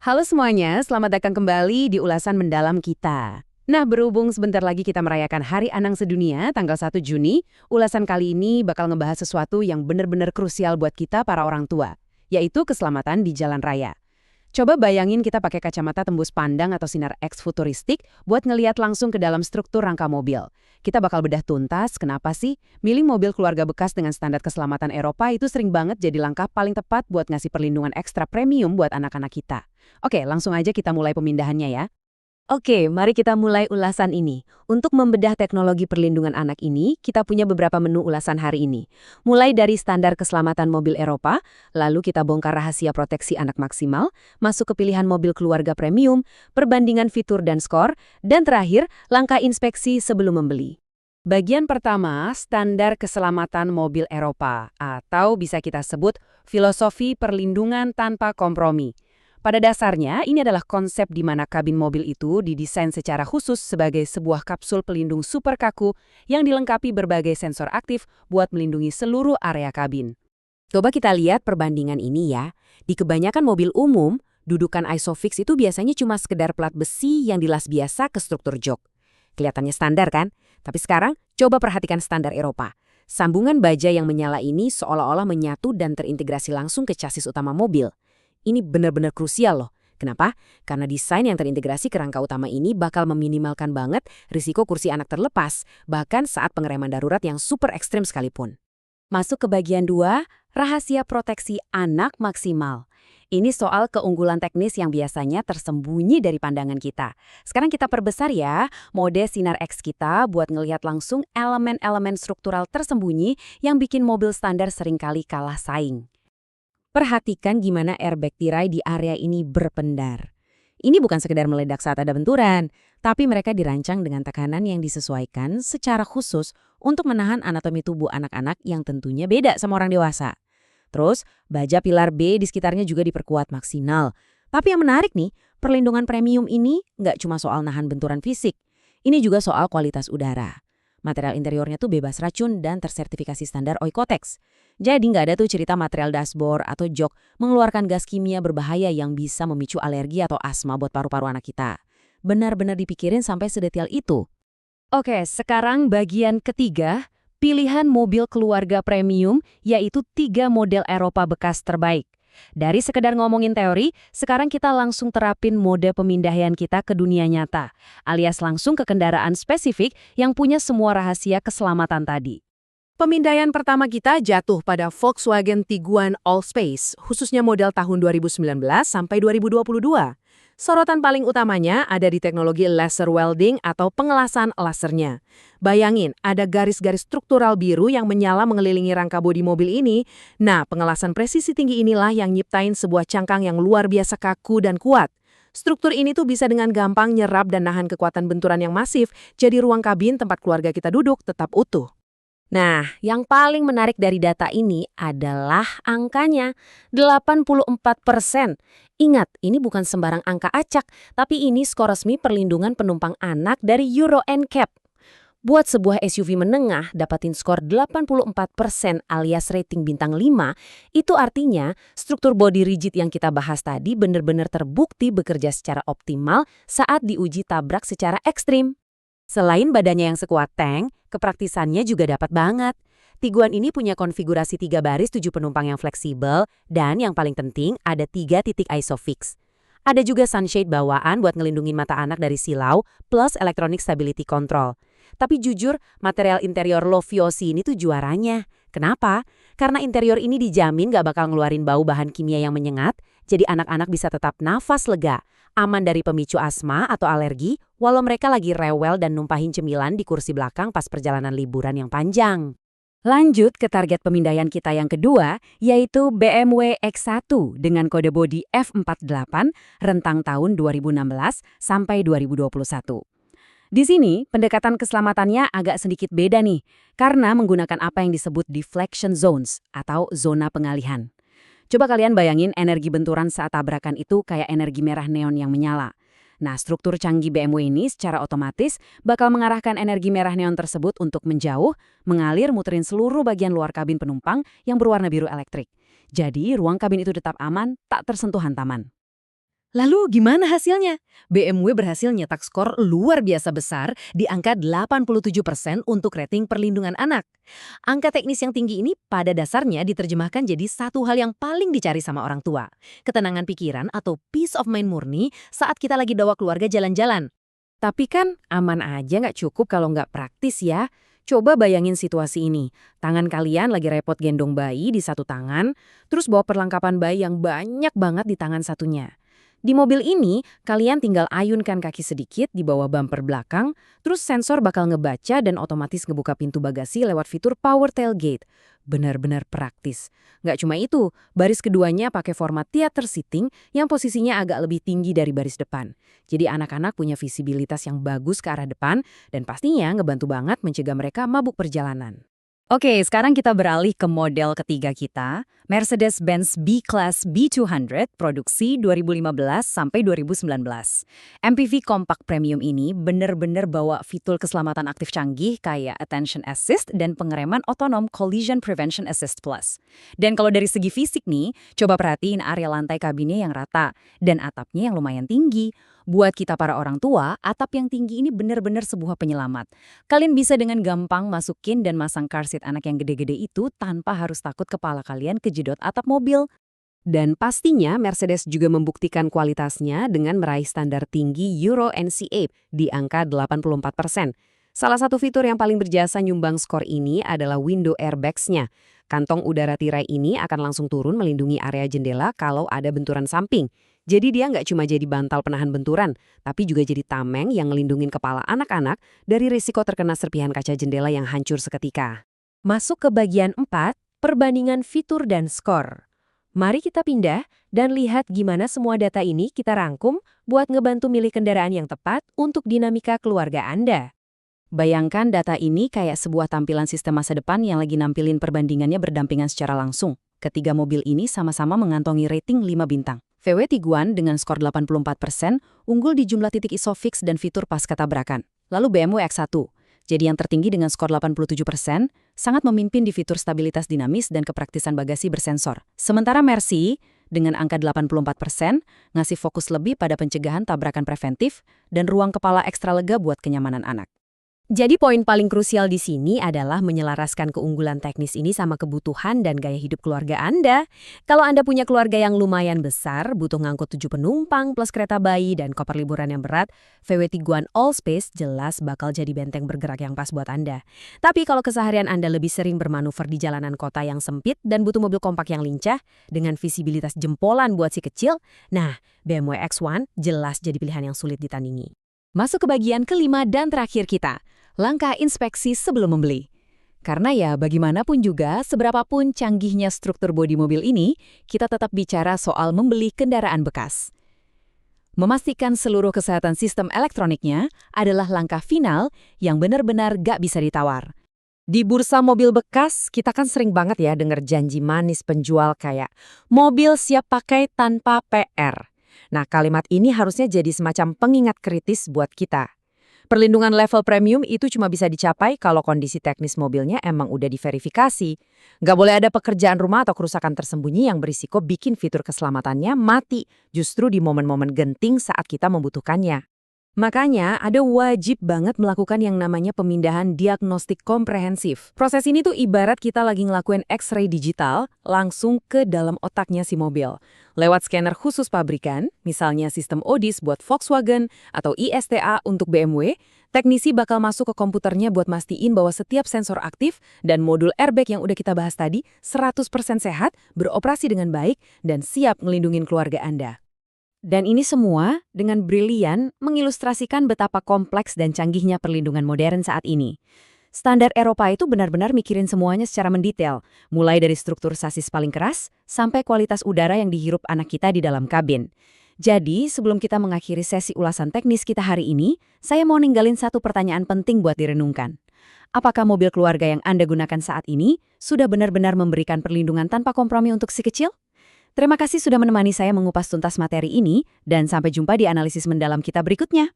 Halo semuanya, selamat datang kembali di ulasan mendalam kita. Nah, berhubung sebentar lagi kita merayakan Hari Anang Sedunia, tanggal 1 Juni, ulasan kali ini bakal ngebahas sesuatu yang benar-benar krusial buat kita para orang tua, yaitu keselamatan di jalan raya. Coba bayangin kita pakai kacamata tembus pandang atau sinar X futuristik buat ngeliat langsung ke dalam struktur rangka mobil. Kita bakal bedah tuntas kenapa sih milih mobil keluarga bekas dengan standar keselamatan Eropa itu sering banget jadi langkah paling tepat buat ngasih perlindungan ekstra premium buat anak-anak kita. Oke, langsung aja kita mulai pemindahannya ya. Oke, mari kita mulai ulasan ini. Untuk membedah teknologi perlindungan anak ini, kita punya beberapa menu ulasan hari ini. Mulai dari standar keselamatan mobil Eropa, lalu kita bongkar rahasia proteksi anak maksimal, masuk ke pilihan mobil keluarga premium, perbandingan fitur dan skor, dan terakhir, langkah inspeksi sebelum membeli. Bagian pertama, standar keselamatan mobil Eropa, atau bisa kita sebut filosofi perlindungan tanpa kompromi. Pada dasarnya, ini adalah konsep di mana kabin mobil itu didesain secara khusus sebagai sebuah kapsul pelindung super kaku yang dilengkapi berbagai sensor aktif buat melindungi seluruh area kabin. Coba kita lihat perbandingan ini ya. Di kebanyakan mobil umum, dudukan ISOFIX itu biasanya cuma sekedar plat besi yang dilas biasa ke struktur jok. Kelihatannya standar kan? Tapi sekarang, coba perhatikan standar Eropa. Sambungan baja yang menyala ini seolah-olah menyatu dan terintegrasi langsung ke chassis utama mobil. Ini benar-benar krusial loh. Kenapa? Karena desain yang terintegrasi ke rangka utama ini bakal meminimalkan banget risiko kursi anak terlepas, bahkan saat pengereman darurat yang super ekstrim sekalipun. Masuk ke bagian 2, rahasia proteksi anak maksimal. Ini soal keunggulan teknis yang biasanya tersembunyi dari pandangan kita. Sekarang kita perbesar ya, mode Sinar X kita buat ngelihat langsung elemen-elemen struktural tersembunyi yang bikin mobil standar seringkali kalah saing. Perhatikan gimana airbag tirai di area ini berpendar. Ini bukan sekedar meledak saat ada benturan, tapi mereka dirancang dengan tekanan yang disesuaikan secara khusus untuk menahan anatomi tubuh anak-anak yang tentunya beda sama orang dewasa. Terus, baja pilar B di sekitarnya juga diperkuat maksimal. Tapi yang menarik nih, perlindungan premium ini nggak cuma soal nahan benturan fisik. Ini juga soal kualitas udara. Material interiornya tuh bebas racun dan tersertifikasi standar Oikotex. Jadi nggak ada tuh cerita material dashboard atau jok mengeluarkan gas kimia berbahaya yang bisa memicu alergi atau asma buat paru-paru anak kita. Benar-benar dipikirin sampai sedetail itu. Oke, sekarang bagian ketiga, pilihan mobil keluarga premium, yaitu 3 model Eropa bekas terbaik. Dari sekedar ngomongin teori, sekarang kita langsung terapin mode pemindahan kita ke dunia nyata, alias langsung ke kendaraan spesifik yang punya semua rahasia keselamatan tadi. Pemindahan pertama kita jatuh pada Volkswagen Tiguan Allspace, khususnya model tahun 2019 sampai 2022. Sorotan paling utamanya ada di teknologi laser welding atau pengelasan lasernya. Bayangin, ada garis-garis struktural biru yang menyala mengelilingi rangka bodi mobil ini. Nah, pengelasan presisi tinggi inilah yang nyiptain sebuah cangkang yang luar biasa kaku dan kuat. Struktur ini tuh bisa dengan gampang nyerap dan nahan kekuatan benturan yang masif, jadi ruang kabin tempat keluarga kita duduk tetap utuh. Nah, yang paling menarik dari data ini adalah angkanya, 84%. Ingat, ini bukan sembarang angka acak, tapi ini skor resmi perlindungan penumpang anak dari Euro NCAP. Buat sebuah SUV menengah dapatin skor 84% alias rating bintang 5, itu artinya struktur body rigid yang kita bahas tadi benar-benar terbukti bekerja secara optimal saat diuji tabrak secara ekstrim. Selain badannya yang sekuat tank, kepraktisannya juga dapat banget. Tiguan ini punya konfigurasi 3 baris 7 penumpang yang fleksibel, dan yang paling penting ada 3 titik ISOFIX. Ada juga sunshade bawaan buat ngelindungin mata anak dari silau, plus electronic stability control. Tapi jujur, material interior Loviosi ini tuh juaranya. Kenapa? Karena interior ini dijamin gak bakal ngeluarin bau bahan kimia yang menyengat, jadi anak-anak bisa tetap nafas lega, aman dari pemicu asma atau alergi, walau mereka lagi rewel dan numpahin cemilan di kursi belakang pas perjalanan liburan yang panjang. Lanjut ke target pemindahan kita yang kedua, yaitu BMW X1 dengan kode bodi F48 rentang tahun 2016 sampai 2021. Di sini, pendekatan keselamatannya agak sedikit beda nih, karena menggunakan apa yang disebut deflection zones atau zona pengalihan. Coba kalian bayangin energi benturan saat tabrakan itu kayak energi merah neon yang menyala. Nah, struktur canggih BMW ini secara otomatis bakal mengarahkan energi merah neon tersebut untuk menjauh, mengalir muterin seluruh bagian luar kabin penumpang yang berwarna biru elektrik. Jadi, ruang kabin itu tetap aman, tak tersentuh hantaman. Lalu gimana hasilnya? BMW berhasil nyetak skor luar biasa besar di angka 87% untuk rating perlindungan anak. Angka teknis yang tinggi ini pada dasarnya diterjemahkan jadi satu hal yang paling dicari sama orang tua. Ketenangan pikiran atau peace of mind murni saat kita lagi bawa keluarga jalan-jalan. Tapi kan aman aja nggak cukup kalau nggak praktis ya. Coba bayangin situasi ini. Tangan kalian lagi repot gendong bayi di satu tangan, terus bawa perlengkapan bayi yang banyak banget di tangan satunya. Di mobil ini, kalian tinggal ayunkan kaki sedikit di bawah bumper belakang, terus sensor bakal ngebaca dan otomatis ngebuka pintu bagasi lewat fitur Power Tailgate. Benar-benar praktis. Nggak cuma itu, baris keduanya pakai format theater seating yang posisinya agak lebih tinggi dari baris depan. Jadi anak-anak punya visibilitas yang bagus ke arah depan dan pastinya ngebantu banget mencegah mereka mabuk perjalanan. Oke, sekarang kita beralih ke model ketiga kita, Mercedes-Benz B-Class B200 produksi 2015 sampai 2019. MPV kompak premium ini bener-bener bawa fitur keselamatan aktif canggih kayak Attention Assist dan pengereman otonom Collision Prevention Assist Plus. Dan kalau dari segi fisik nih, coba perhatiin area lantai kabinnya yang rata dan atapnya yang lumayan tinggi. Buat kita para orang tua, atap yang tinggi ini benar-benar sebuah penyelamat. Kalian bisa dengan gampang masukin dan masang car seat anak yang gede-gede itu tanpa harus takut kepala kalian kejedot atap mobil. Dan pastinya Mercedes juga membuktikan kualitasnya dengan meraih standar tinggi Euro NCAP di angka 84%. Salah satu fitur yang paling berjasa nyumbang skor ini adalah window airbags-nya. Kantong udara tirai ini akan langsung turun melindungi area jendela kalau ada benturan samping. Jadi dia nggak cuma jadi bantal penahan benturan, tapi juga jadi tameng yang ngelindungin kepala anak-anak dari risiko terkena serpihan kaca jendela yang hancur seketika. Masuk ke bagian 4, perbandingan fitur dan skor. Mari kita pindah dan lihat gimana semua data ini kita rangkum buat ngebantu milih kendaraan yang tepat untuk dinamika keluarga Anda. Bayangkan data ini kayak sebuah tampilan sistem masa depan yang lagi nampilin perbandingannya berdampingan secara langsung. Ketiga mobil ini sama-sama mengantongi rating 5 bintang. VW Tiguan dengan skor 84% unggul di jumlah titik ISOFIX dan fitur pasca tabrakan. Lalu BMW X1, jadi yang tertinggi dengan skor 87%, sangat memimpin di fitur stabilitas dinamis dan kepraktisan bagasi bersensor. Sementara Mercy, dengan angka 84%, ngasih fokus lebih pada pencegahan tabrakan preventif dan ruang kepala ekstra lega buat kenyamanan anak. Jadi poin paling krusial di sini adalah menyelaraskan keunggulan teknis ini sama kebutuhan dan gaya hidup keluarga Anda. Kalau Anda punya keluarga yang lumayan besar, butuh ngangkut 7 penumpang plus kereta bayi dan koper liburan yang berat, VW Tiguan Allspace jelas bakal jadi benteng bergerak yang pas buat Anda. Tapi kalau keseharian Anda lebih sering bermanuver di jalanan kota yang sempit dan butuh mobil kompak yang lincah, dengan visibilitas jempolan buat si kecil, nah BMW X1 jelas jadi pilihan yang sulit ditandingi. Masuk ke bagian kelima dan terakhir kita, langkah inspeksi sebelum membeli. Karena ya bagaimanapun juga, seberapapun canggihnya struktur bodi mobil ini, kita tetap bicara soal membeli kendaraan bekas. Memastikan seluruh kesehatan sistem elektroniknya adalah langkah final yang benar-benar gak bisa ditawar. Di bursa mobil bekas, kita kan sering banget ya denger janji manis penjual kayak mobil siap pakai tanpa PR. Nah, kalimat ini harusnya jadi semacam pengingat kritis buat kita. Perlindungan level premium itu cuma bisa dicapai kalau kondisi teknis mobilnya emang udah diverifikasi. Nggak boleh ada pekerjaan rumah atau kerusakan tersembunyi yang berisiko bikin fitur keselamatannya mati justru di momen-momen genting saat kita membutuhkannya. Makanya ada wajib banget melakukan yang namanya pemindahan diagnostik komprehensif. Proses ini tuh ibarat kita lagi ngelakuin X-ray digital langsung ke dalam otaknya si mobil. Lewat scanner khusus pabrikan, misalnya sistem ODIS buat Volkswagen atau ISTA untuk BMW, teknisi bakal masuk ke komputernya buat mastiin bahwa setiap sensor aktif dan modul airbag yang udah kita bahas tadi 100% sehat, beroperasi dengan baik, dan siap ngelindungin keluarga Anda. Dan ini semua dengan brilian mengilustrasikan betapa kompleks dan canggihnya perlindungan modern saat ini. Standar Eropa itu benar-benar mikirin semuanya secara mendetail, mulai dari struktur sasis paling keras sampai kualitas udara yang dihirup anak kita di dalam kabin. Jadi, sebelum kita mengakhiri sesi ulasan teknis kita hari ini, saya mau ninggalin satu pertanyaan penting buat direnungkan. Apakah mobil keluarga yang Anda gunakan saat ini sudah benar-benar memberikan perlindungan tanpa kompromi untuk si kecil? Terima kasih sudah menemani saya mengupas tuntas materi ini, dan sampai jumpa di analisis mendalam kita berikutnya.